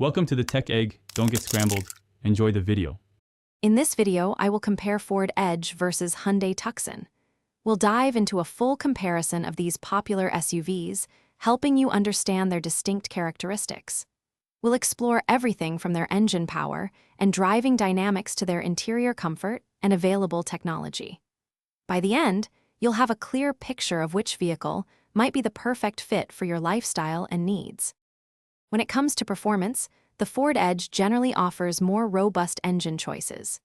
Welcome to the Tech Egg. Don't get scrambled. Enjoy the video. In this video, I will compare Ford Edge versus Hyundai Tucson. We'll dive into a full comparison of these popular SUVs, helping you understand their distinct characteristics. We'll explore everything from their engine power and driving dynamics to their interior comfort and available technology. By the end, you'll have a clear picture of which vehicle might be the perfect fit for your lifestyle and needs. When it comes to performance, the Ford Edge generally offers more robust engine choices.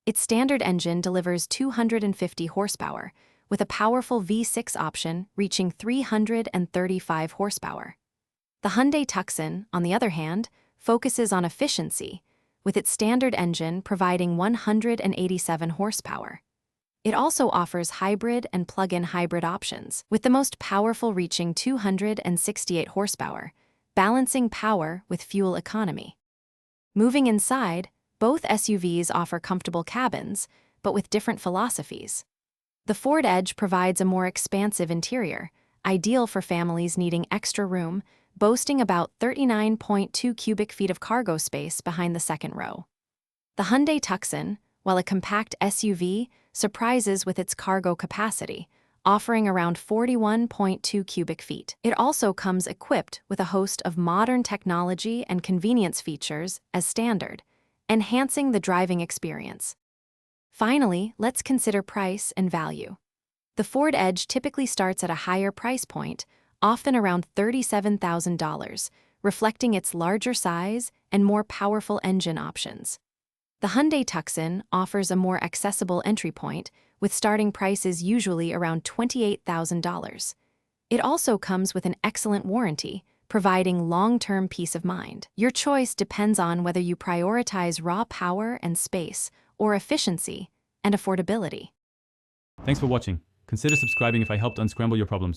Its standard engine delivers 250 horsepower, with a powerful V6 option reaching 335 horsepower. The Hyundai Tucson, on the other hand, focuses on efficiency, with its standard engine providing 187 horsepower. It also offers hybrid and plug-in hybrid options, with the most powerful reaching 268 horsepower, balancing power with fuel economy. Moving inside, both SUVs offer comfortable cabins, but with different philosophies. The Ford Edge provides a more expansive interior, ideal for families needing extra room, boasting about 39.2 cubic feet of cargo space behind the second row. The Hyundai Tucson, while a compact SUV, surprises with its cargo capacity, offering around 41.2 cubic feet. It also comes equipped with a host of modern technology and convenience features as standard, enhancing the driving experience. Finally, let's consider price and value. The Ford Edge typically starts at a higher price point, often around $37,000, reflecting its larger size and more powerful engine options. The Hyundai Tucson offers a more accessible entry point, with starting prices usually around $28,000. It also comes with an excellent warranty, providing long-term peace of mind. Your choice depends on whether you prioritize raw power and space, or efficiency and affordability. Thanks for watching. Consider subscribing if I helped unscramble your problems.